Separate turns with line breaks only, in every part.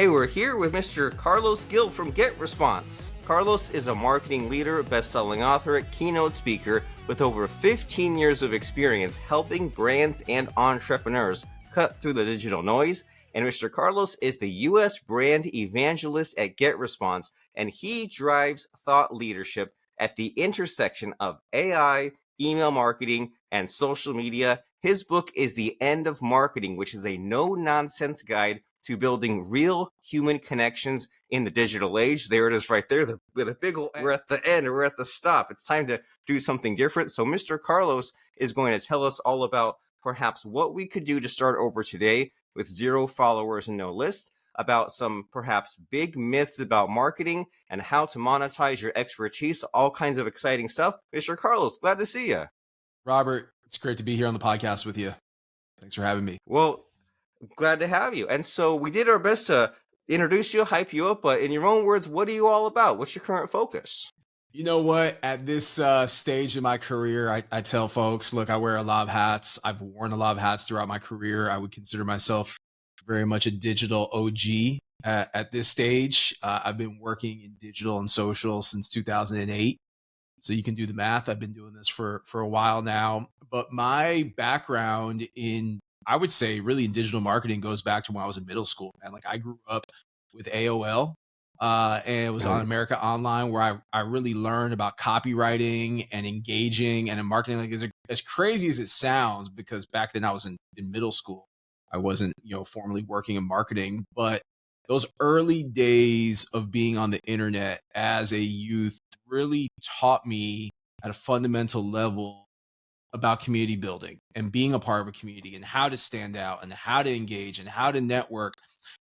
Hey, we're here with Mr. Carlos Gil from GetResponse. Carlos is a marketing leader, best-selling author, keynote speaker with over 15 years of experience helping brands and entrepreneurs cut through the digital noise. And Mr. Carlos is the U.S. brand evangelist at GetResponse, and he drives thought leadership at the intersection of AI, email marketing, and social media. His book is The End of Marketing, which is a no-nonsense guide to building real human connections in the digital age. There it is right there. With a big, we're at the end, we're at the stop. It's time to do something different. So Mr. Carlos is going to tell us all about perhaps what we could do to start over today with 0 followers and no list, about some perhaps big myths about marketing and how to monetize your expertise, all kinds of exciting stuff. Mr. Carlos, glad to see you.
Robert, it's great to be here on the podcast with you. Thanks for having me.
Well, glad to have you. And so we did our best to introduce you, hype you up, but in your own words, what are you all about? What's your current focus?
You know what? At this stage in my career, I tell folks, look, I wear a lot of hats. I've worn a lot of hats throughout my career. I would consider myself very much a digital OG at this stage. I've been working in digital and social since 2008. So you can do the math. I've been doing this for a while now. But my background in, I would say, really in digital marketing goes back to when I was in middle school. And like I grew up with AOL. And it was on America Online where I really learned about copywriting and engaging and in marketing. Like as crazy as it sounds, because back then I was in middle school, I wasn't, formally working in marketing, but those early days of being on the internet as a youth really taught me at a fundamental level about community building and being a part of a community and how to stand out and how to engage and how to network.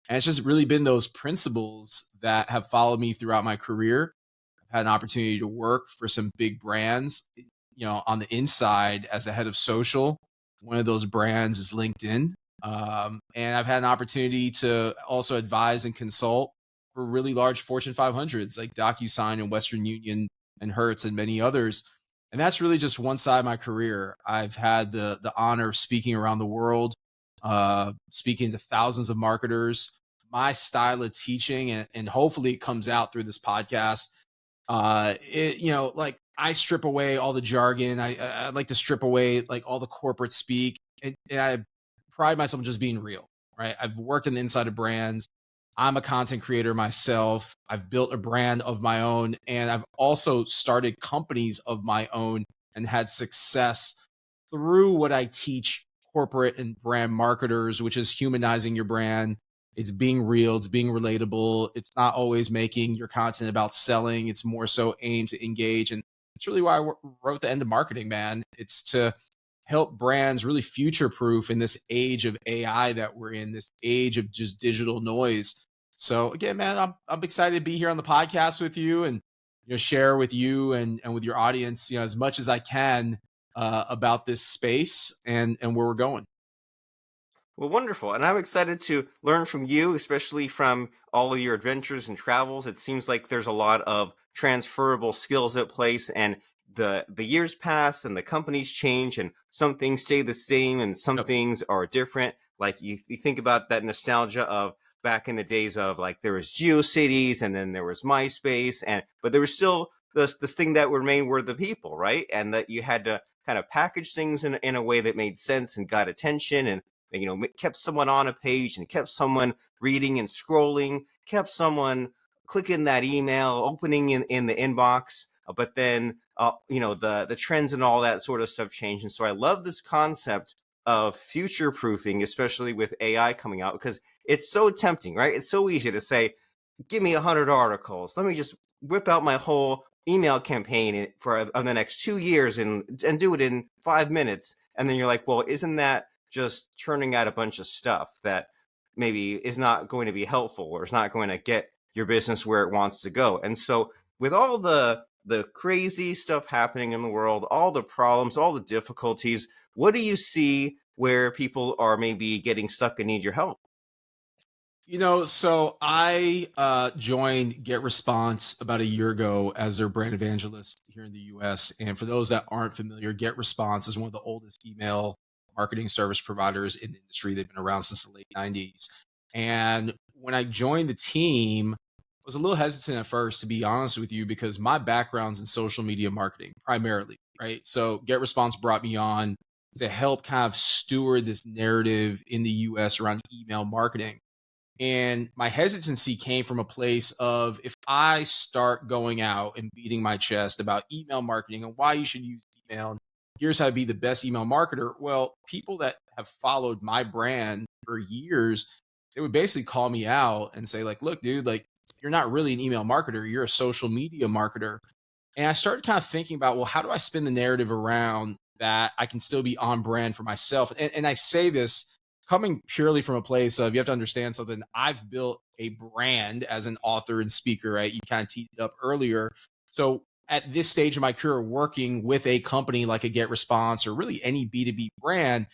And it's just really been those principles that have followed me throughout my career. I've had an opportunity to work for some big brands, on the inside as a head of social. One of those brands is LinkedIn. And I've had an opportunity to also advise and consult for really large Fortune 500s like DocuSign and Western Union and Hertz and many others. And that's really just one side of my career. I've had the honor of speaking around the world, speaking to thousands of marketers. My style of teaching, and hopefully it comes out through this podcast, like I strip away all the jargon. I like to strip away like all the corporate speak. And I pride myself on just being real, right? I've worked in the inside of brands. I'm a content creator myself. I've built a brand of my own, and I've also started companies of my own and had success through what I teach corporate and brand marketers, which is humanizing your brand. It's being real. It's being relatable. It's not always making your content about selling. It's more so aimed to engage. And it's really why I wrote The End of Marketing, man. It's to help brands really future-proof in this age of AI that we're in, this age of just digital noise. So again, man, I'm excited to be here on the podcast with you and share with you and with your audience, as much as I can about this space and where we're going.
Well, wonderful. And I'm excited to learn from you, especially from all of your adventures and travels. It seems like there's a lot of transferable skills at place, and the years pass and the companies change and some things stay the same and some things are different. Like you think about that nostalgia of back in the days of like there was GeoCities and then there was MySpace, but there was still the thing that remained were the people, right? And that you had to kind of package things in a way that made sense and got attention and kept someone on a page and kept someone reading and scrolling, kept someone clicking that email, opening in the inbox. But then, the trends and all that sort of stuff changed. And so I love this concept of future proofing, especially with AI coming out, because it's so tempting, right? It's so easy to say, give me 100 articles. Let me just whip out my whole email campaign for the next 2 years and do it in 5 minutes. And then you're like, well, isn't that just churning out a bunch of stuff that maybe is not going to be helpful or is not going to get your business where it wants to go? And so with all the crazy stuff happening in the world, all the problems, all the difficulties, what do you see where people are maybe getting stuck and need your help?
So I joined GetResponse about a year ago as their brand evangelist here in the US. And for those that aren't familiar, GetResponse is one of the oldest email marketing service providers in the industry. They've been around since the late 90s. And when I joined the team, I was a little hesitant at first, to be honest with you, because my background's in social media marketing primarily, right? So GetResponse brought me on to help kind of steward this narrative in the US around email marketing. And my hesitancy came from a place of, if I start going out and beating my chest about email marketing and why you should use email, and here's how to be the best email marketer. Well, people that have followed my brand for years, they would basically call me out and say, like, look, dude, like, you're not really an email marketer, you're a social media marketer. And I started kind of thinking about, well, how do I spin the narrative around that I can still be on brand for myself? And I say this coming purely from a place of, you have to understand something. I've built a brand as an author and speaker, right? You kind of teed it up earlier. So at this stage of my career, working with a company like a Get Response or really any B2B brand,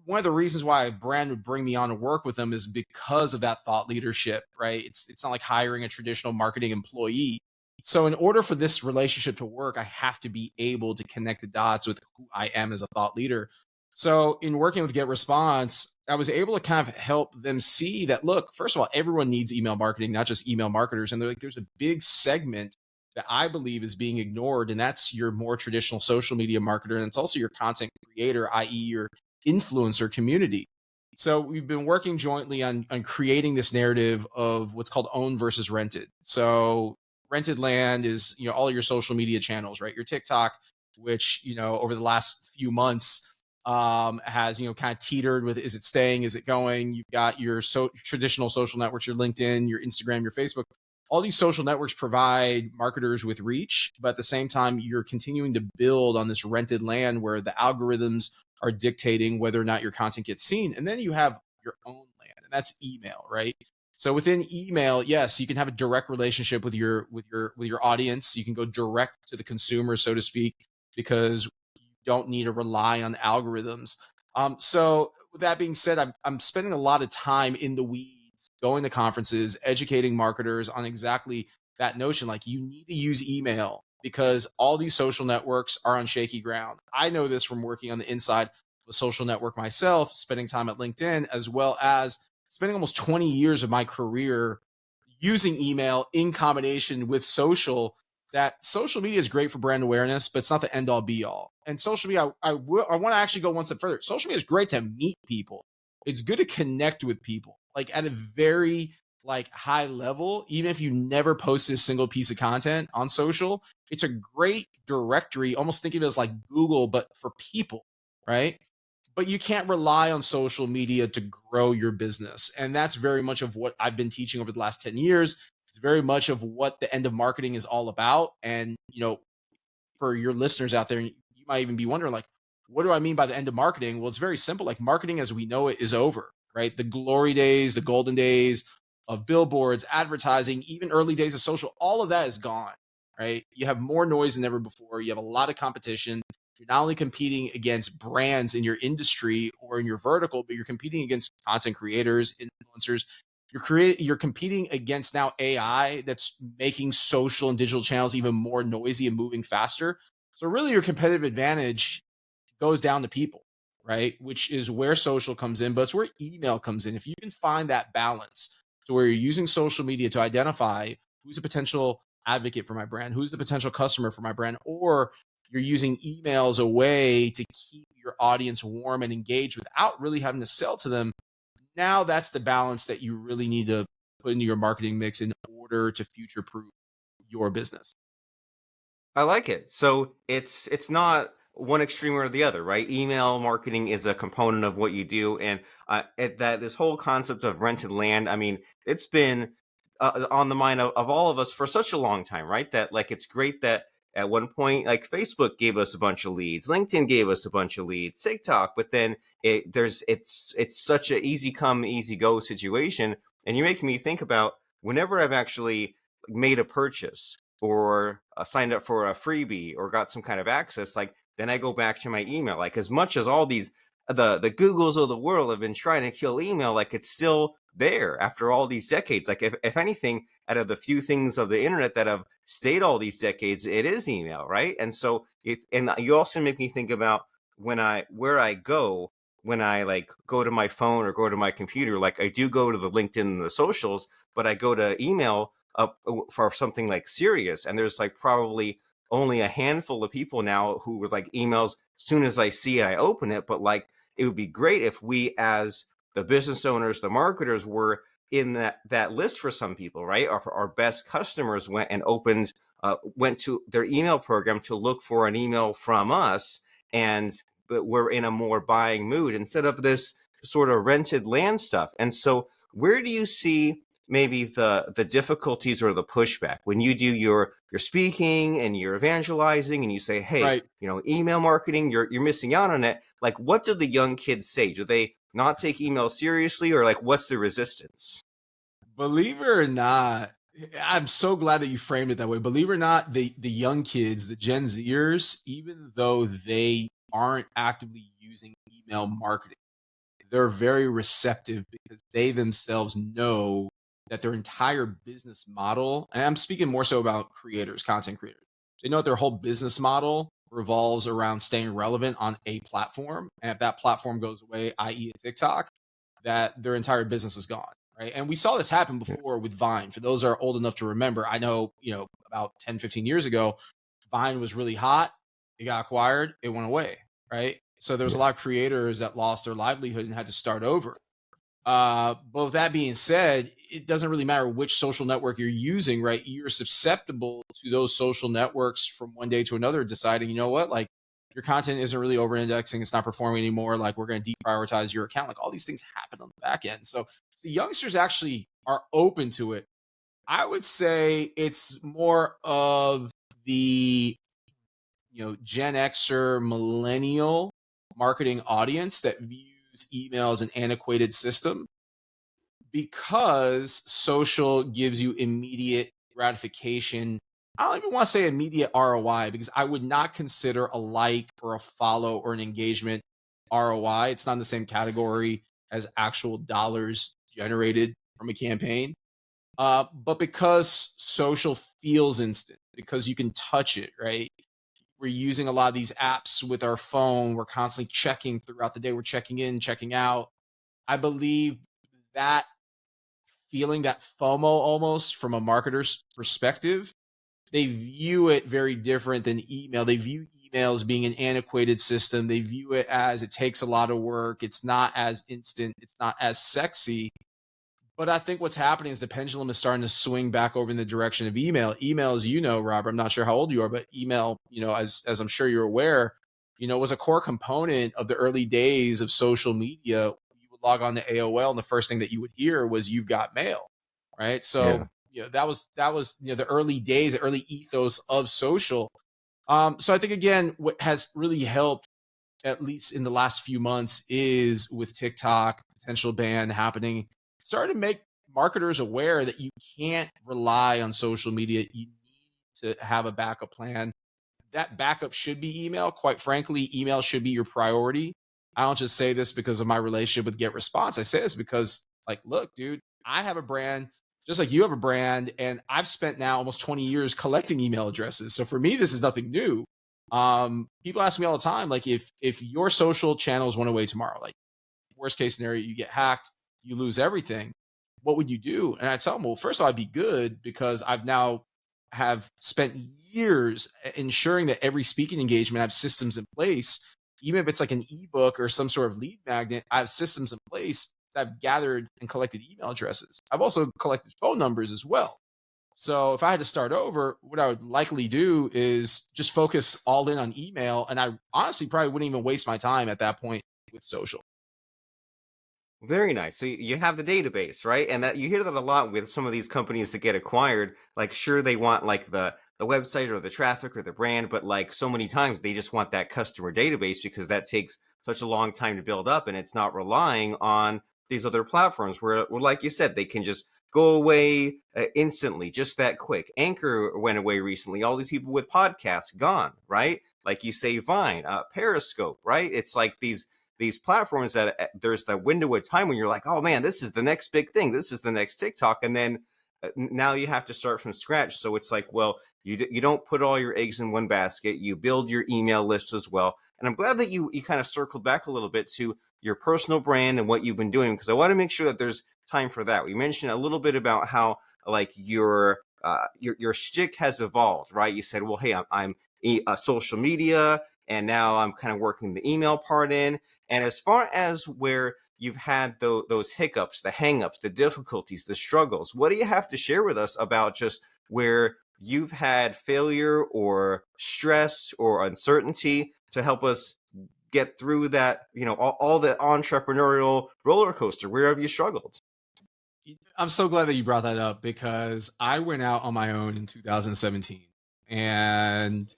one of the reasons why a brand would bring me on to work with them is because of that thought leadership, right? It's not like hiring a traditional marketing employee. So in order for this relationship to work, I have to be able to connect the dots with who I am as a thought leader. So in working with Get Response, I was able to kind of help them see that, look, first of all, everyone needs email marketing, not just email marketers. And they're like, there's a big segment that I believe is being ignored, and that's your more traditional social media marketer. And it's also your content creator, i.e., your influencer community. So we've been working jointly on creating this narrative of what's called own versus rented. So rented land is, all your social media channels, right? Your TikTok, which, over the last few months has, kind of teetered with, is it staying? Is it going? You've got your traditional social networks, your LinkedIn, your Instagram, your Facebook. All these social networks provide marketers with reach, but at the same time, you're continuing to build on this rented land where the algorithms are dictating whether or not your content gets seen. And then you have your own land, and that's email, right? So within email, yes, you can have a direct relationship with your audience. You can go direct to the consumer, so to speak, because you don't need to rely on algorithms. So with that being said, I'm spending a lot of time in the weeds, going to conferences, educating marketers on exactly that notion. Like, you need to use email because all these social networks are on shaky ground. I know this from working on the inside of a social network myself, spending time at LinkedIn, as well as spending almost 20 years of my career using email in combination with social. That social media is great for brand awareness, but it's not the end all be all. And social media, I want to actually go one step further. Social media is great to meet people. It's good to connect with people, like at a very like high level. Even if you never posted a single piece of content on social, it's a great directory. Almost think of it as like Google, but for people, right? But you can't rely on social media to grow your business. And that's very much of what I've been teaching over the last 10 years. It's very much of what the end of marketing is all about. And, for your listeners out there, you might even be wondering, like, what do I mean by the end of marketing? Well, it's very simple. Like, marketing as we know it is over, right? The glory days, the golden days of billboards, advertising, even early days of social, all of that is gone, right? You have more noise than ever before. You have a lot of competition. You're not only competing against brands in your industry or in your vertical, but you're competing against content creators, influencers. You're competing against now AI that's making social and digital channels even more noisy and moving faster. So really your competitive advantage goes down to people, right? Which is where social comes in, but it's where email comes in. If you can find that balance to where you're using social media to identify who's a potential advocate for my brand, who's the potential customer for my brand, or you're using email as a way to keep your audience warm and engaged without really having to sell to them. Now that's the balance that you really need to put into your marketing mix in order to future proof your business.
I like it. So it's not one extreme or the other, right? Email marketing is a component of what you do, and that this whole concept of rented land. I mean, it's been on the mind of all of us for such a long time, right? That like it's great that at one point, like Facebook gave us a bunch of leads, LinkedIn gave us a bunch of leads, TikTok, but then it's such an easy come, easy go situation, and you make me think about whenever I've actually made a purchase or signed up for a freebie or got some kind of access, like then I go back to my email. Like as much as all these the Googles of the world have been trying to kill email, like it's still there after all these decades. Like if anything, out of the few things of the internet that have stayed all these decades, it is email, right? And so and you also make me think about where I go when I like go to my phone or go to my computer, like I do go to the LinkedIn and the socials, but I go to email up for something like serious. And there's like probably only a handful of people now who would like emails soon as I see it, I open it. But like it would be great if we as the business owners, the marketers were in that list for some people, right? Our best customers went and went to their email program to look for an email from us, and but we're in a more buying mood instead of this sort of rented land stuff. And so, where do you see maybe the difficulties or the pushback when you do your speaking and you're evangelizing and you say, hey,
Right.
email marketing, you're missing out on it. Like, what do the young kids say? Do they not take email seriously, or like what's the resistance?
Believe it or not, I'm so glad that you framed it that way. Believe it or not, the young kids, the Gen Zers, even though they aren't actively using email marketing, they're very receptive because they themselves know that their entire business model, and I'm speaking more so about creators, content creators, they know that their whole business model revolves around staying relevant on a platform. And if that platform goes away, i.e., TikTok, that their entire business is gone. Right. And we saw this happen
Yeah.
before with Vine. For those that are old enough to remember, I know, about 10, 15 years ago, Vine was really hot. It got acquired. It went away. Right. So there was a
Yeah.
lot of creators that lost their livelihood and had to start over. But with that being said, it doesn't really matter which social network you're using, right? You're susceptible to those social networks from one day to another, deciding, you know what, like your content isn't really over indexing, it's not performing anymore. Like we're going to deprioritize your account. Like all these things happen on the back end. So the youngsters actually are open to it. I would say it's more of the Gen Xer millennial marketing audience that views email as an antiquated system because social gives you immediate gratification. I don't even want to say immediate ROI because I would not consider a like or a follow or an engagement ROI. It's not in the same category as actual dollars generated from a campaign. But because social feels instant, because you can touch it, right? We're using a lot of these apps with our phone. We're constantly checking throughout the day. We're checking in, checking out. I believe that feeling, that FOMO almost from a marketer's perspective, they view it very different than email. They view email as being an antiquated system. They view it as it takes a lot of work. It's not as instant. It's not as sexy. But I think what's happening is the pendulum is starting to swing back over in the direction of email. Email, as you know, Robert, I'm not sure how old you are, but email, as I'm sure you're aware, was a core component of the early days of social media. You would log on to AOL, and the first thing that you would hear was "You've got mail," right?
Yeah.
So that was the early days, the early ethos of social. So I think again, what has really helped, at least in the last few months, is with TikTok potential ban happening, starting to make marketers aware that you can't rely on social media. You need to have a backup plan. That backup should be email. Quite frankly, email should be your priority. I don't just say this because of my relationship with Get Response. I say this because, like, look, dude, I have a brand just like you have a brand, and I've spent now almost 20 years collecting email addresses. So for me, this is nothing new. People ask me all the time, like, if your social channels went away tomorrow, like worst case scenario, you get hacked, you lose everything. What would you do? And I tell them, well, first of all, I'd be good because I've now have spent years ensuring that every speaking engagement I have systems in place, even if it's like an ebook or some sort of lead magnet, I have systems in place that I've gathered and collected email addresses. I've also collected phone numbers as well. So if I had to start over, what I would likely do is just focus all in on email. And I honestly probably wouldn't even waste my time at that point with social.
Very nice. So you have the database, right? And that you hear that a lot with some of these companies that get acquired. Like, sure, they want like the website or the traffic or the brand, but like so many times they just want that customer database because that takes such a long time to build up, and it's not relying on these other platforms where like you said, they can just go away instantly, just that quick. Anchor went away recently. All these people with podcasts gone, right? Like you say, Vine, Periscope, right? It's like these platforms that there's that window of time when you're like, oh man, this is the next big thing. This is the next TikTok. And then now you have to start from scratch. So it's like, well, you don't put all your eggs in one basket. You build your email list as well. And I'm glad that you kind of circled back a little bit to your personal brand and what you've been doing, because I want to make sure that there's time for that. We mentioned a little bit about how like your shtick has evolved, right? You said, well, hey, I'm social media, and now I'm kind of working the email part in. And as far as where you've had those hiccups, the hangups, the difficulties, the struggles, what do you have to share with us about just where you've had failure or stress or uncertainty to help us get through that, all the entrepreneurial roller coaster? Where have you struggled?
I'm so glad that you brought that up because I went out on my own in 2017, and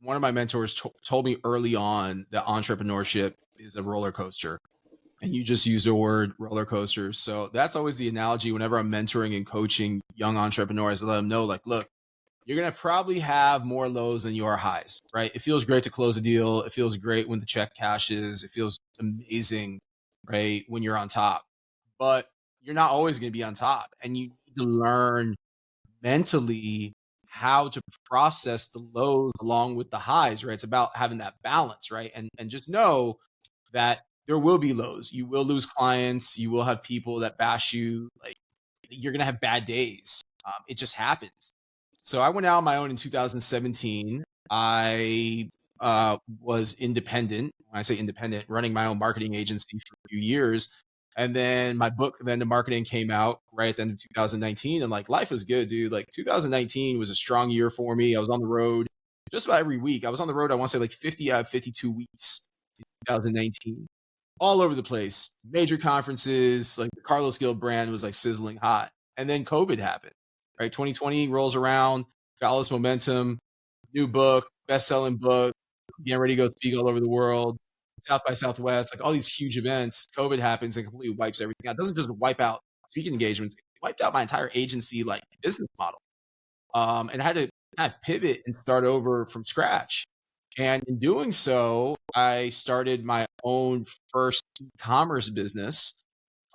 one of my mentors told me early on that entrepreneurship is a roller coaster. And you just used the word roller coaster. So that's always the analogy whenever I'm mentoring and coaching young entrepreneurs. I let them know, like, look, you're going to probably have more lows than you are highs, right? It feels great to close a deal. It feels great when the check cashes. It feels amazing, right? When you're on top, but you're not always going to be on top. And you need to learn mentally how to process the lows along with the highs, right? It's about having that balance, right? And just know that there will be lows. You will lose clients. You will have people that bash you. Like, you're gonna have bad days. It just happens. So I went out on my own in 2017. I was independent. When I say independent, running my own marketing agency for a few years. And then my book, then the marketing came out right at the end of 2019. And like life was good, dude. Like 2019 was a strong year for me. I was on the road just about every week. I was on the road, I want to say like 50 out of 52 weeks in 2019, all over the place. Major conferences, like the Carlos Gil brand was like sizzling hot. And then COVID happened, right? 2020 rolls around, got all this momentum, new book, best-selling book, getting ready to go speak all over the world, South by Southwest, like all these huge events. COVID happens and completely wipes everything out. It doesn't just wipe out speaking engagements, it wiped out my entire agency like business model. And I had to kind of pivot and start over from scratch. And in doing so, I started my own first e-commerce business.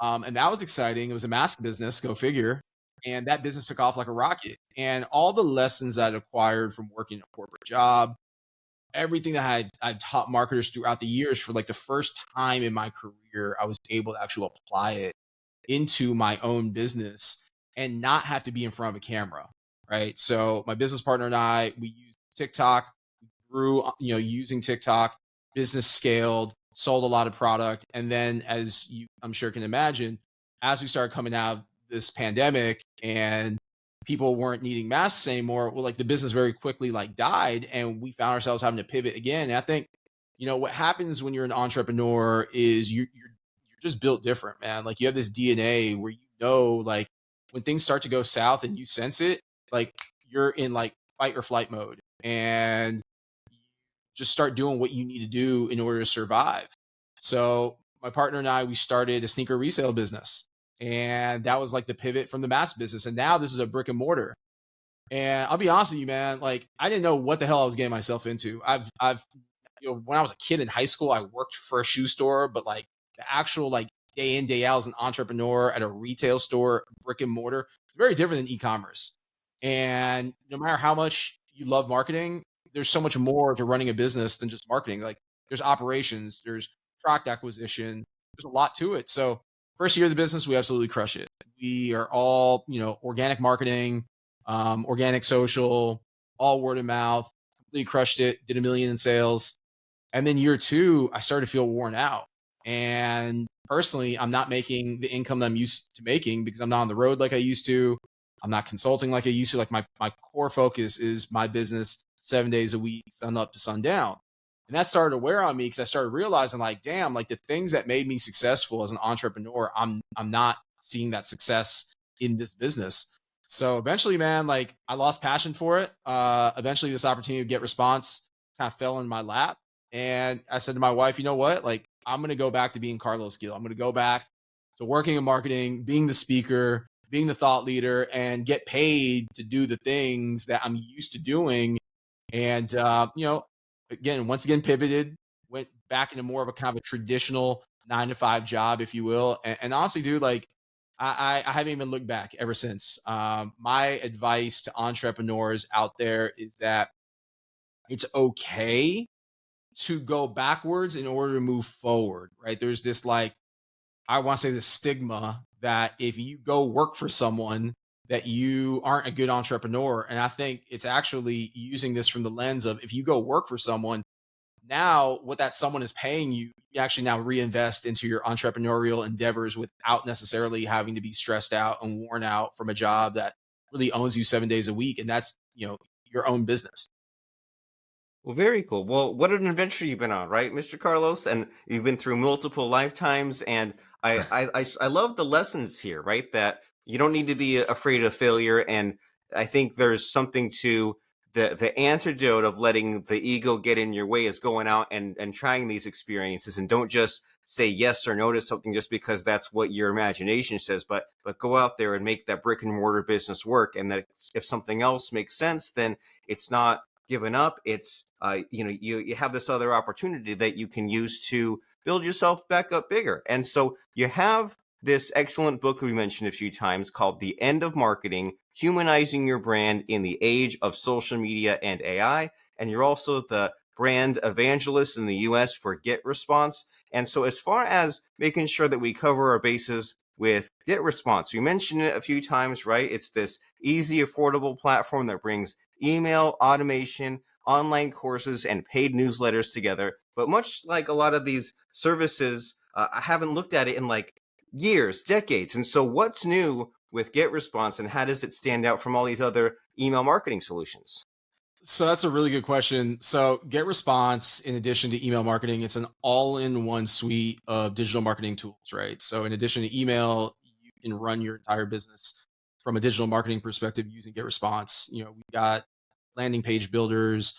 And that was exciting. It was a mask business, go figure. And that business took off like a rocket. And all the lessons I'd acquired from working a corporate job, everything that I'd taught marketers throughout the years, for like the first time in my career, I was able to actually apply it into my own business and not have to be in front of a camera. Right. So my business partner and I, we used TikTok, grew, using TikTok, business scaled, sold a lot of product. And then as you, I'm sure can imagine, as we started coming out of this pandemic and people weren't needing masks anymore, well, like the business very quickly like died and we found ourselves having to pivot again. And I think, what happens when you're an entrepreneur is you're just built different, man. Like you have this DNA where like when things start to go south and you sense it, like you're in like fight or flight mode and just start doing what you need to do in order to survive. So my partner and I, we started a sneaker resale business, and that was like the pivot from the mass business. And now this is a brick and mortar. And I'll be honest with you, man, like I didn't know what the hell I was getting myself into. I've when I was a kid in high school, I worked for a shoe store, but like the actual like day in, day out as an entrepreneur at a retail store, brick and mortar, it's very different than e-commerce. And no matter how much you love marketing, there's so much more to running a business than just marketing. Like there's operations, there's product acquisition, there's a lot to it. So first year of the business, we absolutely crush it. We are all, organic marketing, organic social, all word of mouth, completely crushed it, did 1 million in sales. And then year two, I started to feel worn out. And personally, I'm not making the income that I'm used to making because I'm not on the road like I used to. I'm not consulting like I used to. Like my core focus is my business 7 days a week, sun up to sundown. And that started to wear on me because I started realizing like, damn, like the things that made me successful as an entrepreneur, I'm not seeing that success in this business. So eventually, man, like I lost passion for it. Eventually this opportunity to get response kind of fell in my lap. And I said to my wife, you know what? Like I'm going to go back to being Carlos Gil. I'm going to go back to working in marketing, being the speaker, being the thought leader, and get paid to do the things that I'm used to doing. And, once again, pivoted, went back into more of a kind of a traditional 9 to 5 job, if you will. And honestly, dude, like I haven't even looked back ever since. My advice to entrepreneurs out there is that it's okay to go backwards in order to move forward, right? There's this like, I want to say the stigma that if you go work for someone that you aren't a good entrepreneur. And I think it's actually using this from the lens of if you go work for someone, now what that someone is paying you, you actually now reinvest into your entrepreneurial endeavors without necessarily having to be stressed out and worn out from a job that really owns you 7 days a week. And that's, your own business.
Well, very cool. Well, what an adventure you've been on, right, Mr. Carlos? And you've been through multiple lifetimes, and I love the lessons here, right? That you don't need to be afraid of failure, and I think there's something to the antidote of letting the ego get in your way is going out and trying these experiences, and don't just say yes or no to something just because that's what your imagination says, but go out there and make that brick and mortar business work. And that if something else makes sense, then it's not given up. It's you have this other opportunity that you can use to build yourself back up bigger. And so you have this excellent book that we mentioned a few times called The End of Marketing: Humanizing Your Brand in the Age of Social Media and AI. And you're also the brand evangelist in the US for GetResponse. And so as far as making sure that we cover our bases with GetResponse, you mentioned it a few times, right? It's this easy, affordable platform that brings email, automation, online courses, and paid newsletters together. But much like a lot of these services, I haven't looked at it in like years, decades. And so, what's new with GetResponse, and how does it stand out from all these other email marketing solutions?
So that's a really good question. So GetResponse, in addition to email marketing, it's an all-in-one suite of digital marketing tools, right? So in addition to email, you can run your entire business from a digital marketing perspective using GetResponse. We've got landing page builders.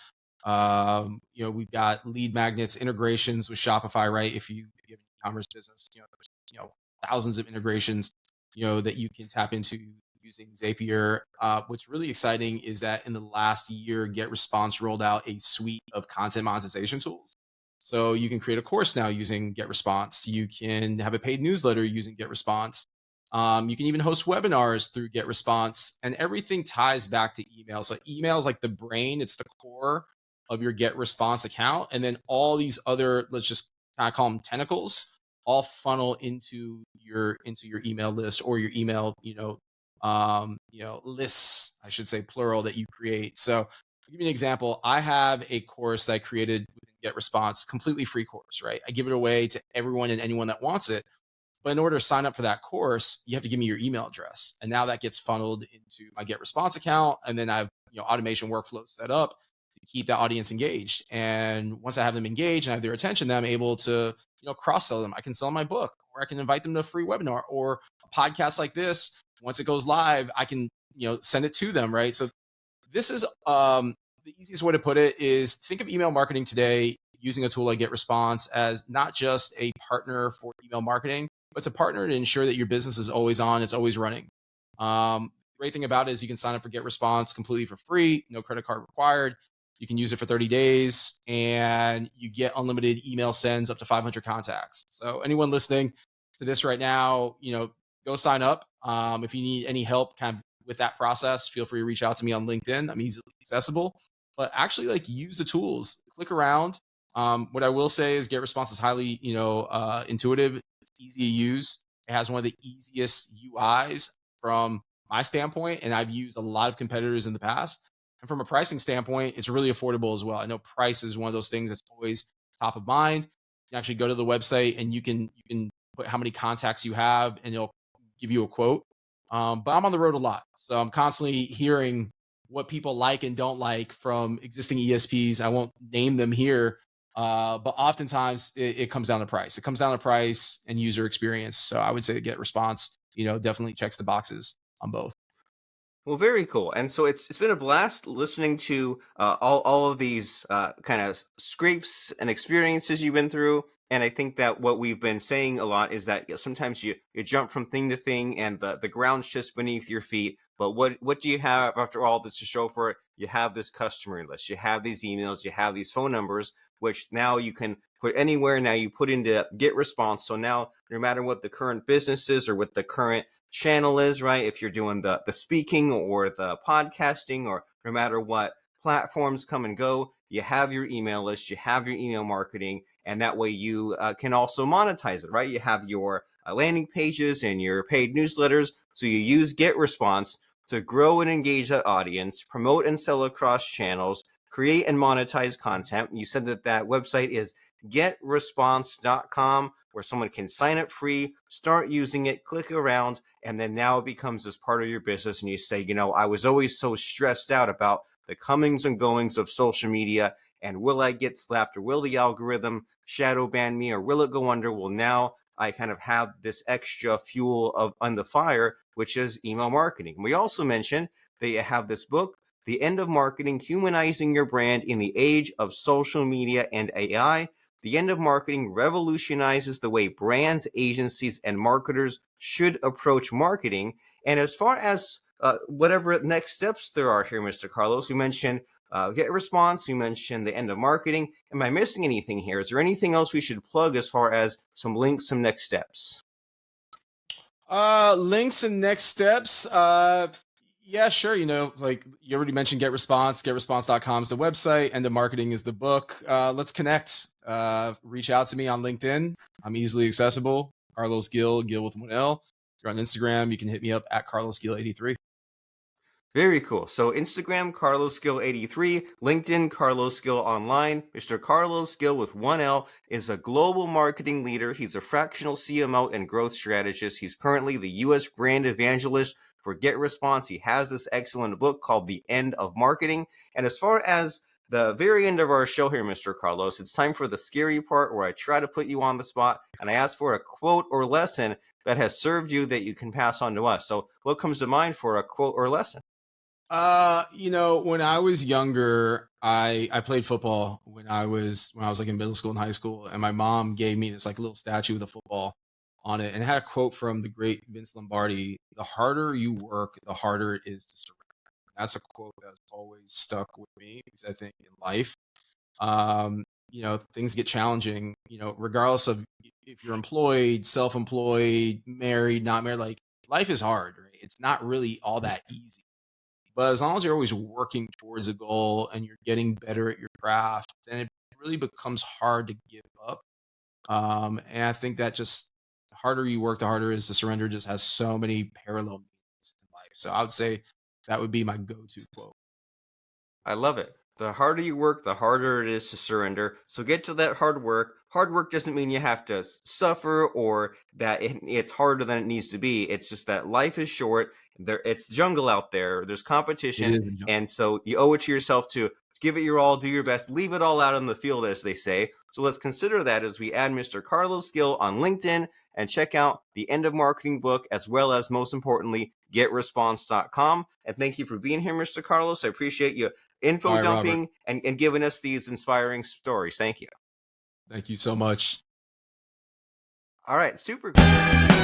We've got lead magnets, integrations with Shopify, right? If you have an e-commerce business, there's thousands of integrations, that you can tap into using Zapier. What's really exciting is that in the last year, GetResponse rolled out a suite of content monetization tools. So you can create a course now using GetResponse. You can have a paid newsletter using GetResponse. You can even host webinars through GetResponse, and everything ties back to email. So email is like the brain; it's the core of your GetResponse account, and then all these other, let's just kind of call them tentacles, all funnel into your email list or your email, lists, I should say plural, that you create. So I'll give you an example. I have a course that I created with GetResponse, completely free course, right? I give it away to everyone and anyone that wants it. But in order to sign up for that course, you have to give me your email address. And now that gets funneled into my GetResponse account. And then I have, automation workflows set up to keep that audience engaged. And once I have them engaged and I have their attention, then I'm able to, cross sell them. I can sell my book, or I can invite them to a free webinar or a podcast like this. Once it goes live, I can, send it to them, right? So this is the easiest way to put it is think of email marketing today using a tool like GetResponse as not just a partner for email marketing, but it's a partner to ensure that your business is always on, it's always running. Great thing about it is you can sign up for GetResponse completely for free, no credit card required. You can use it for 30 days and you get unlimited email sends up to 500 contacts. So anyone listening to this right now, go sign up. If you need any help kind of with that process, feel free to reach out to me on LinkedIn. I'm easily accessible, but actually like use the tools, click around. What I will say is GetResponse is highly, intuitive. It's easy to use. It has one of the easiest UIs from my standpoint, and I've used a lot of competitors in the past. And from a pricing standpoint, it's really affordable as well. I know price is one of those things that's always top of mind. You can actually go to the website and you can put how many contacts you have, and it'll give you a quote. But I'm on the road a lot, so I'm constantly hearing what people like and don't like from existing ESPs. I won't name them here, but oftentimes it comes down to price. It comes down to price and user experience. So I would say GetResponse, definitely checks the boxes on both.
Well, very cool. And so it's been a blast listening to all of these kind of scrapes and experiences you've been through. And I think that what we've been saying a lot is that sometimes you jump from thing to thing and the ground shifts beneath your feet. But what do you have after all this to show for it? You have this customer list, you have these emails, you have these phone numbers, which now you can put anywhere. Now you put into GetResponse. So now no matter what the current business is or what the current channel is, right? If you're doing the speaking or the podcasting, or no matter what platforms come and go, you have your email list, you have your email marketing, and that way you can also monetize it, right? You have your landing pages and your paid newsletters. So you use GetResponse to grow and engage that audience, promote and sell across channels, create and monetize content. You said that that website is getresponse.com, where someone can sign up free, start using it, click around, and then now it becomes this part of your business. And you say, you know, I was always so stressed out about the comings and goings of social media, and will I get slapped, or will the algorithm shadow ban me, or will it go under? Well, now I kind of have this extra fuel on the fire, which is email marketing. We also mentioned that you have this book, The End of Marketing: Humanizing Your Brand in the Age of Social Media and AI. The End of Marketing revolutionizes the way brands, agencies, and marketers should approach marketing. And as far as whatever next steps there are here, Mr. Carlos, you mentioned GetResponse, you mentioned The End of Marketing. Am I missing anything here? Is there anything else we should plug as far as some links, some next steps?
Links and next steps. Yeah, sure. You know, like you already mentioned GetResponse. GetResponse.com is the website, and the marketing is the book. Let's connect. Reach out to me on LinkedIn. I'm easily accessible. Carlos Gil, Gil with 1L. If you're on Instagram, you can hit me up at Carlos Gil 83.
Very cool. So Instagram, Carlos Gil 83, LinkedIn, Carlos Gil Online. Mr. Carlos Gil with 1L is a global marketing leader. He's a fractional CMO and growth strategist. He's currently the U.S. brand evangelist for GetResponse. He has this excellent book called The End of Marketing. And as far as the very end of our show here, Mr. Carlos, it's time for the scary part where I try to put you on the spot and I ask for a quote or lesson that has served you that you can pass on to us. So what comes to mind for a quote or lesson?
You know, when I was younger, I played football when I was like in middle school and high school, and my mom gave me this like little statue with a football on it, and it had a quote from the great Vince Lombardi: "The harder you work, the harder it is to surrender." That's a quote that's always stuck with me because I think in life, you know, things get challenging. You know, regardless of if you're employed, self-employed, married, not married, like life is hard, right? It's not really all that easy, but as long as you're always working towards a goal and you're getting better at your craft, then it really becomes hard to give up. And I think that just the harder you work, the harder it is to surrender. Just has so many parallel meanings in life. So I would say that would be my go-to quote.
I love it. The harder you work, the harder it is to surrender. So get to that hard work. Hard work doesn't mean you have to suffer or that it's harder than it needs to be. It's just that life is short. It's jungle out there. There's
It
competition,
is.
and so you owe it to yourself to give it your all, do your best, leave it all out on the field, as they say. So let's consider that as we add Mr. Carlos Gil on LinkedIn and check out the End of Marketing book, as well as, most importantly, getresponse.com. And thank you for being here, Mr. Carlos. I appreciate you
All
info
right, Robert.
dumping and giving us these inspiring stories. Thank you.
Thank you so much.
All right, super cool.